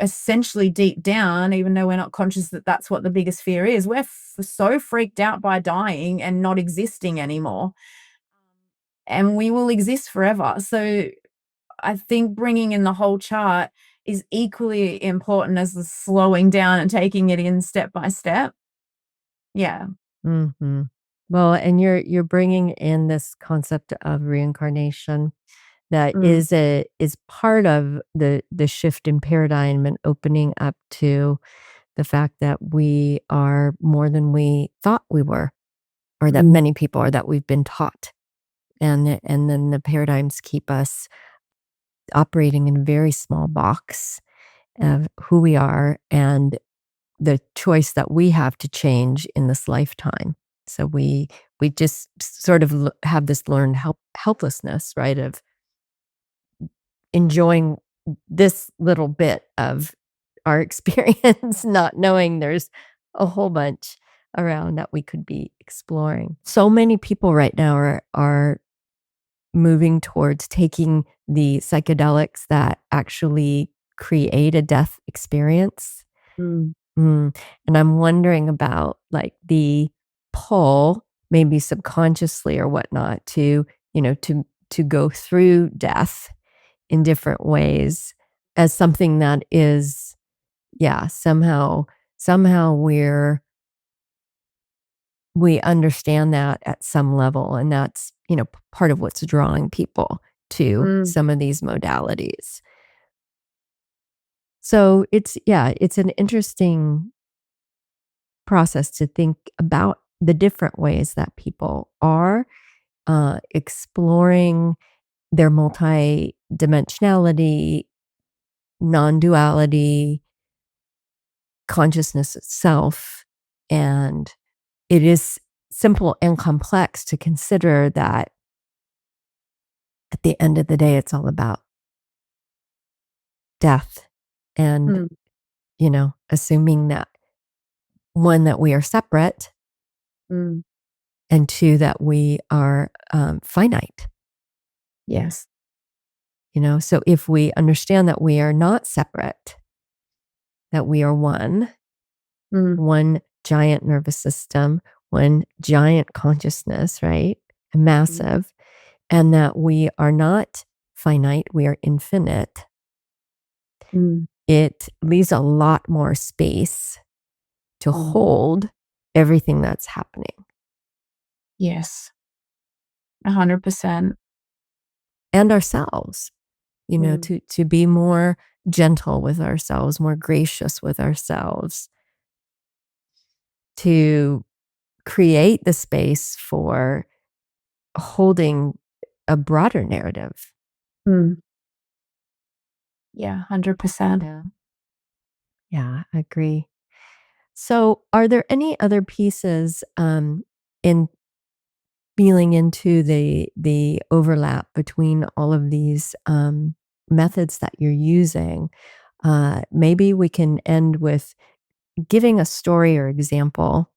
essentially deep down, even though we're not conscious that that's what the biggest fear is, we're so freaked out by dying and not existing anymore. And we will exist forever. So I think bringing in the whole chart is equally important as the slowing down and taking it in step by step. Yeah.
Mm-hmm. Well, and you're bringing in this concept of reincarnation that is part of the shift in paradigm and opening up to the fact that we are more than we thought we were, or that many people are, that we've been taught. And then the paradigms keep us operating in a very small box of who we are and the choice that we have to change in this lifetime. So we just sort of have this learned helplessness, right, of enjoying this little bit of our experience, not knowing there's a whole bunch around that we could be exploring. So many people right now are moving towards taking the psychedelics that actually create a death experience. And I'm wondering about, like, the pull, maybe subconsciously or whatnot, to, to go through death in different ways as something that is, somehow we understand that at some level. And that's, part of what's drawing people to some of these modalities. So it's an interesting process to think about the different ways that people are exploring their multidimensionality, non-duality, consciousness itself. And it is simple and complex to consider that at the end of the day, it's all about death and, assuming that, one, that we are separate, and two, that we are finite.
Yes.
So if we understand that we are not separate, that we are one giant nervous system, one giant consciousness, right? Massive, and that we are not finite, we are infinite. It leaves a lot more space to hold everything that's happening.
Yes. 100%.
And ourselves, to be more gentle with ourselves, more gracious with ourselves, to create the space for holding a broader narrative.
Yeah, 100%.
Yeah, I agree. So, are there any other pieces in feeling into the overlap between all of these methods that you're using? Maybe we can end with giving a story or example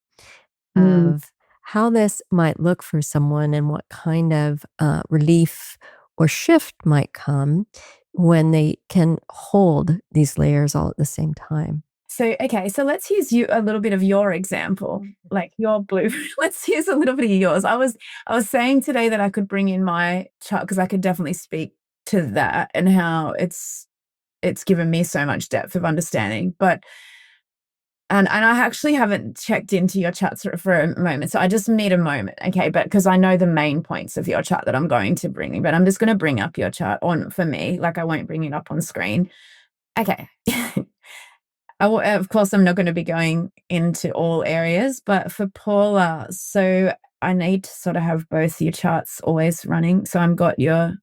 Mm.
of how this might look for someone and what kind of relief or shift might come when they can hold these layers all at the same time.
So, okay, so let's use a little bit of your example, like your blue. Let's use a little bit of yours. I was saying today that I could bring in my chart because I could definitely speak to that and how it's given me so much depth of understanding. But and I actually haven't checked into your chart for a moment, so I just need a moment, okay? But because I know the main points of your chart that I'm going to bring, but I'm just going to bring up your chart on for me, like I won't bring it up on screen. Okay. Of course, I'm not going to be going into all areas, but for Paula, so I need to sort of have both your charts always running. So I've got your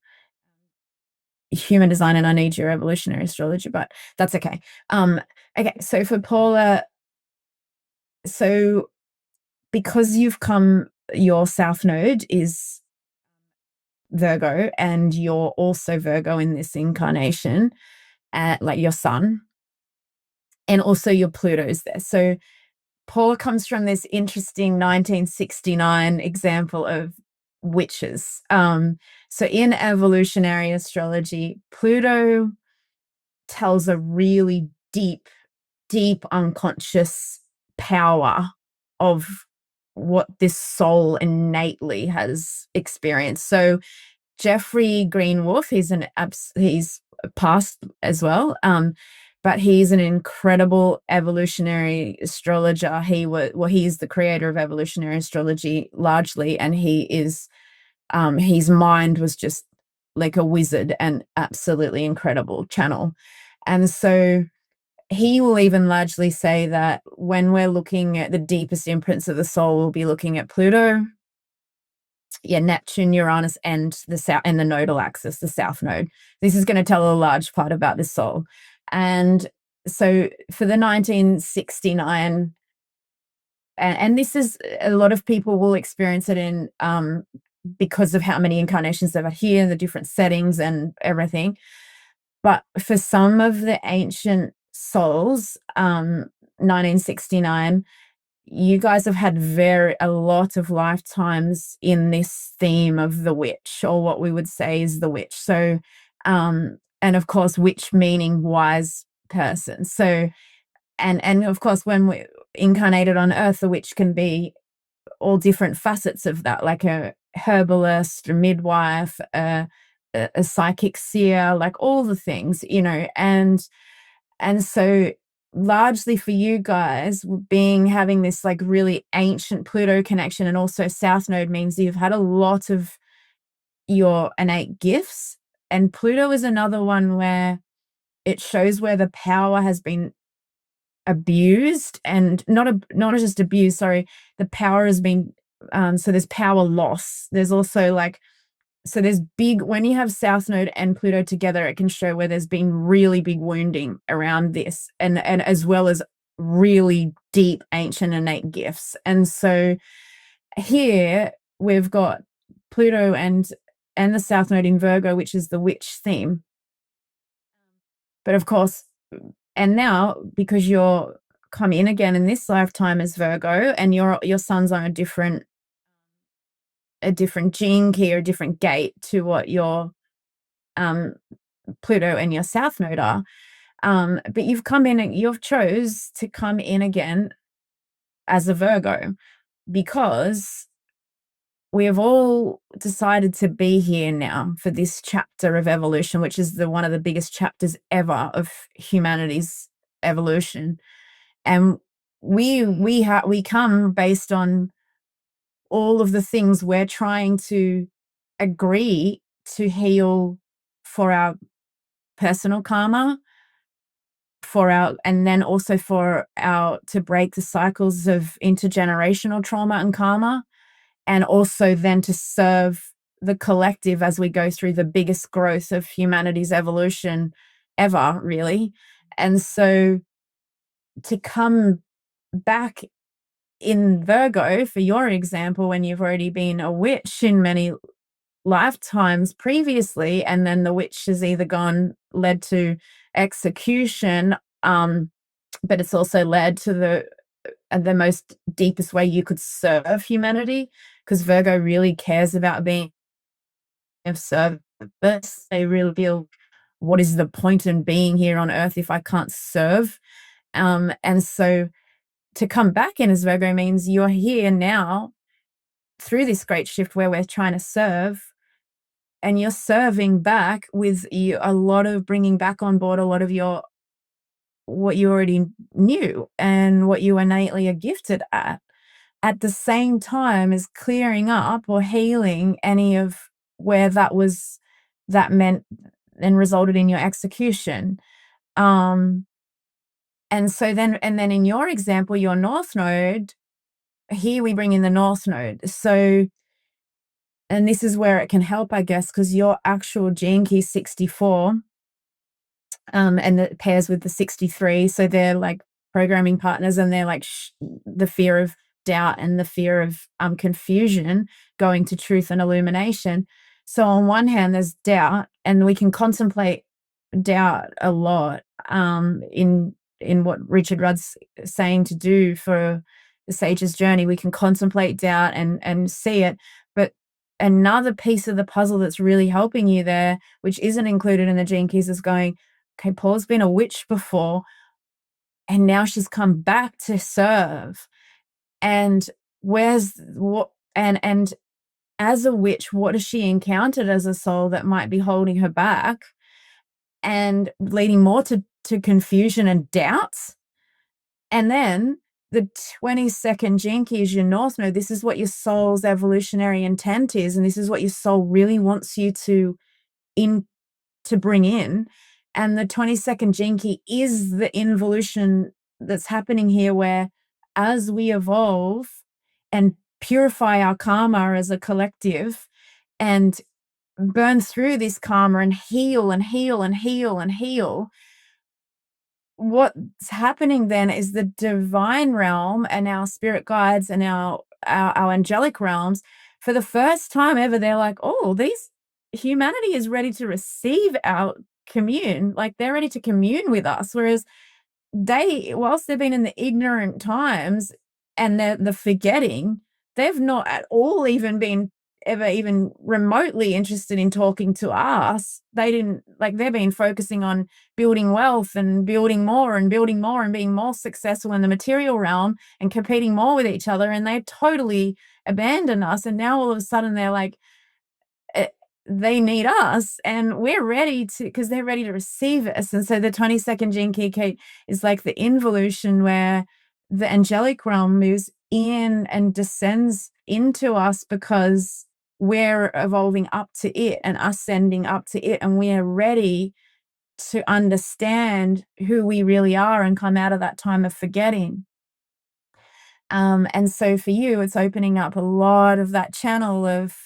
human design and I need your evolutionary astrology, but that's okay. Okay, so for Paula, so because your south node is Virgo and you're also Virgo in this incarnation, like your sun, and also your Pluto's there. So Paula comes from this interesting 1969 example of witches. So in evolutionary astrology, Pluto tells a really deep, deep unconscious power of what this soul innately has experienced. So Jeffrey Greenwolf, he's past as well, but he's an incredible evolutionary astrologer. He's the creator of evolutionary astrology largely, and his mind was just like a wizard and absolutely incredible channel. And so he will even largely say that when we're looking at the deepest imprints of the soul, we'll be looking at Pluto, Neptune, Uranus, and the nodal axis, the south node. This is going to tell a large part about the soul. And so for the 1969, and this is a lot of people will experience it in because of how many incarnations they've had here, the different settings and everything. But for some of the ancient souls, 1969, you guys have had a lot of lifetimes in this theme of the witch, or what we would say is the witch. So, and of course, witch meaning wise person. So, and of course, when we incarnated on Earth, the witch can be all different facets of that, like a herbalist, a midwife, a psychic seer, like all the things, and so largely for you guys having this like really ancient Pluto connection, and also south node means you've had a lot of your innate gifts, and Pluto is another one where it shows where the power has been abused, and not just abused, sorry, the power has been so there's power loss. There's also like, so there's when you have south node and Pluto together, it can show where there's been really big wounding around this, and as well as really deep ancient innate gifts. And so here we've got Pluto and the south node in Virgo, which is the witch theme. But of course, and now because you're come in again in this lifetime as Virgo, and your sun's on a different gene key or a different gate to what your Pluto and your south node are. But you've come in and you've chose to come in again as a Virgo because we have all decided to be here now for this chapter of evolution, which is one of the biggest chapters ever of humanity's evolution. And we come based on all of the things we're trying to agree to heal for our personal karma, and then also to break the cycles of intergenerational trauma and karma, and also then to serve the collective as we go through the biggest growth of humanity's evolution ever, really. And so to come back in Virgo, for your example, when you've already been a witch in many lifetimes previously, and then the witch has either led to execution, but it's also led to the most deepest way you could serve humanity, because Virgo really cares about being of service. They really feel, what is the point in being here on earth if I can't serve? And so to come back in as Virgo means you're here now through this great shift where we're trying to serve, and you're serving back with a lot of bringing back on board a lot of what you already knew and what you innately are gifted at the same time as clearing up or healing any of where that meant and resulted in your execution. And then in your example, your North Node, here we bring in the North Node. So, and this is where it can help, I guess, because your actual gene key is 64, and it pairs with the 63. So they're like programming partners, and they're like the fear of doubt and the fear of confusion going to truth and illumination. So on one hand, there's doubt, and we can contemplate doubt a lot in what Richard Rudd's saying to do for the sage's journey. We can contemplate doubt and see it. But another piece of the puzzle that's really helping you there, which isn't included in the gene keys, is going, okay, Paula's been a witch before, and now she's come back to serve. And and as a witch, what has she encountered as a soul that might be holding her back and leading more to confusion and doubts? And then the 22nd gene key is your North Node. This is what your soul's evolutionary intent is, and this is what your soul really wants you to bring in. And the 22nd gene key is the involution that's happening here, where as we evolve and purify our karma as a collective and burn through this karma and heal and heal and heal and heal, what's happening then is the divine realm and our spirit guides and our angelic realms, for the first time ever, they're like, oh, humanity is ready to receive our commune. Like, they're ready to commune with us. Whereas whilst they've been in the ignorant times and the forgetting, they've not at all even been ever even remotely interested in talking to us. They've been focusing on building wealth and building more and building more and being more successful in the material realm and competing more with each other. And they totally abandoned us. And now all of a sudden they're like, they need us, and we're ready to, because they're ready to receive us. And so the 22nd gene key is like the involution, where the angelic realm moves in and descends into us because we're evolving up to it and ascending up to it, and we are ready to understand who we really are and come out of that time of forgetting. And so for you, it's opening up a lot of that channel of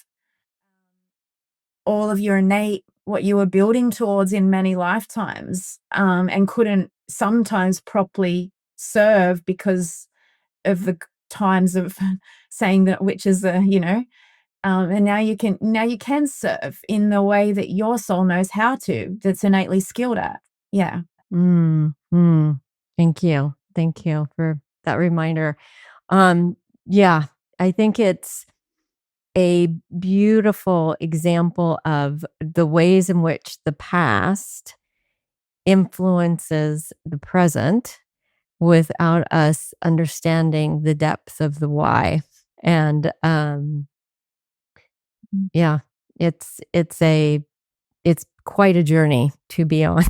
all of your innate, what you were building towards in many lifetimes, and couldn't sometimes properly serve because of the times of saying that witches are, and now you can serve in the way that your soul knows how to, that's innately skilled at. Yeah.
Thank you. Thank you for that reminder. Yeah, I think it's a beautiful example of the ways in which the past influences the present without us understanding the depth of the why. And yeah, it's quite a journey to be on.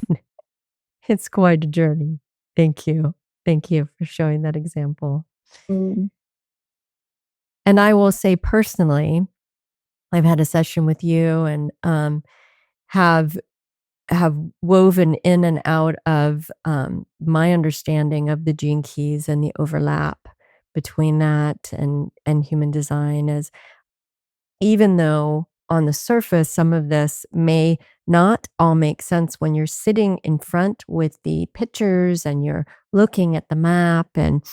It's quite a journey. Thank you. Thank you for showing that example.
Mm.
And I will say personally, I've had a session with you and have woven in and out of my understanding of the gene keys and the overlap between that and human design, as even though on the surface, some of this may not all make sense when you're sitting in front with the pictures and you're looking at the map and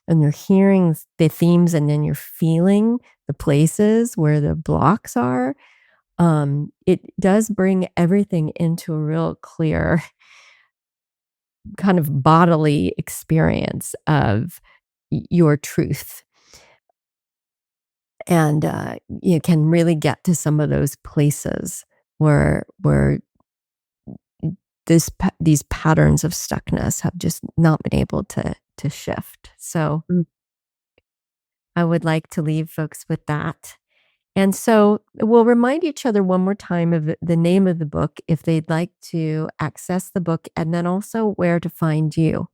you're hearing the themes and then you're feeling the places where the blocks are. It does bring everything into a real clear kind of bodily experience of your truth. And you can really get to some of those places where these patterns of stuckness have just not been able to shift. So I would like to leave folks with that. And so we'll remind each other one more time of the name of the book if they'd like to access the book, and then also where to find you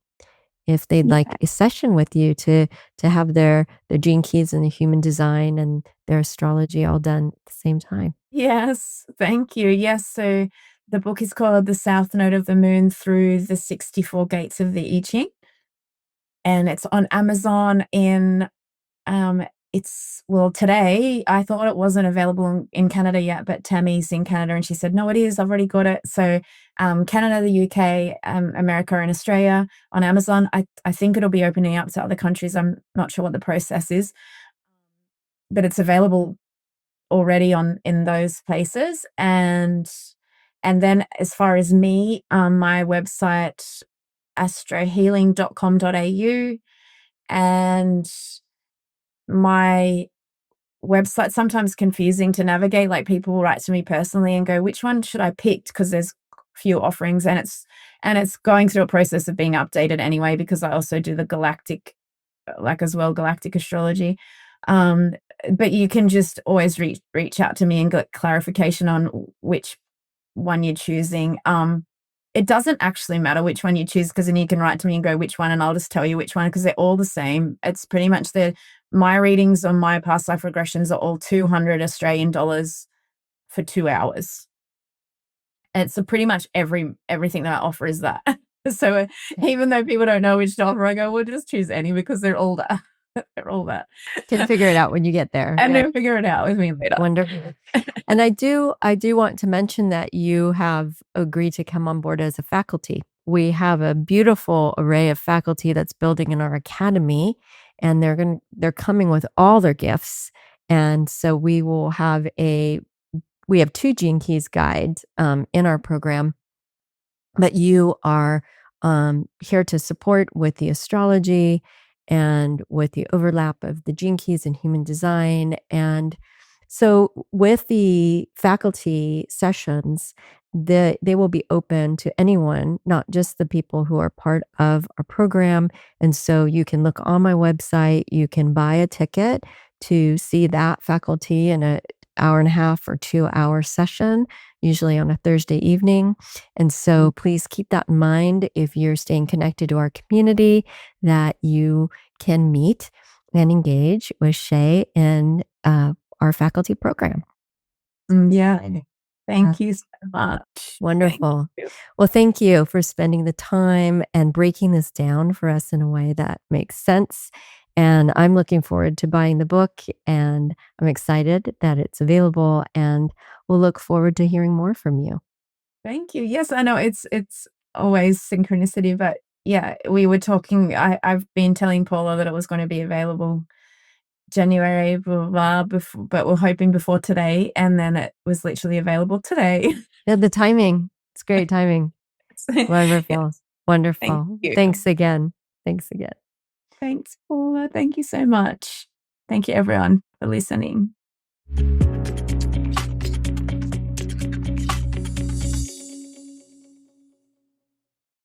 if they'd like a session with you to have their gene keys and the human design and their astrology all done at the same time.
Yes, thank you. Yes, so the book is called The South Node of the Moon Through the 64 Gates of the I Ching, and it's on Amazon today. I thought it wasn't available in Canada yet, but Tammy's in Canada and she said, "No, it is. I've already got it." So, Canada, the UK, America, and Australia on Amazon. I think it'll be opening up to other countries. I'm not sure what the process is, but it's available already in those places. And then as far as me, my website, astrohealing.com.au, and my website sometimes confusing to navigate. Like, people will write to me personally and go, "Which one should I pick?" Because there's few offerings, and it's going through a process of being updated anyway, because I also do the galactic, as well, galactic astrology. Um, but you can just always reach out to me and get clarification on which one you're choosing. It doesn't actually matter which one you choose, because then you can write to me and go, "Which one?" And I'll just tell you which one, because they're all the same. It's pretty much my readings on my past life regressions are all 200 Australian dollars for 2 hours. And so pretty much everything that I offer is that. So, even though people don't know which to offer, I go, "Well, just choose any, because they're all that." They're all that.
Can figure it out when you get there.
And they'll figure it out with me later.
Wonderful. And I do want to mention that you have agreed to come on board as a faculty. We have a beautiful array of faculty that's building in our academy, and they're coming with all their gifts. And so we have 2 Gene Keys guides in our program, but you are here to support with the astrology and with the overlap of the gene keys and human design. And so with the faculty sessions, they will be open to anyone, not just the people who are part of our program. And so you can look on my website, you can buy a ticket to see that faculty in an hour and a half or 2-hour session, usually on a Thursday evening. And so please keep that in mind if you're staying connected to our community, that you can meet and engage with Shae in our faculty program.
Yeah. Thank you so much.
Wonderful. Well, thank you for spending the time and breaking this down for us in a way that makes sense. And I'm looking forward to buying the book, and I'm excited that it's available, and we'll look forward to hearing more from you.
Thank you. Yes, I know it's always synchronicity, but yeah, we were talking. I've been telling Paula that it was going to be available January, blah, blah, blah, but we're hoping before today, and then it was literally available today.
Yeah, the timing. It's great timing. Wonderful.
Yes.
Wonderful.
Thank you.
Thanks again. Thanks again.
Thanks, Paula. Thank you so much. Thank you, everyone, for listening.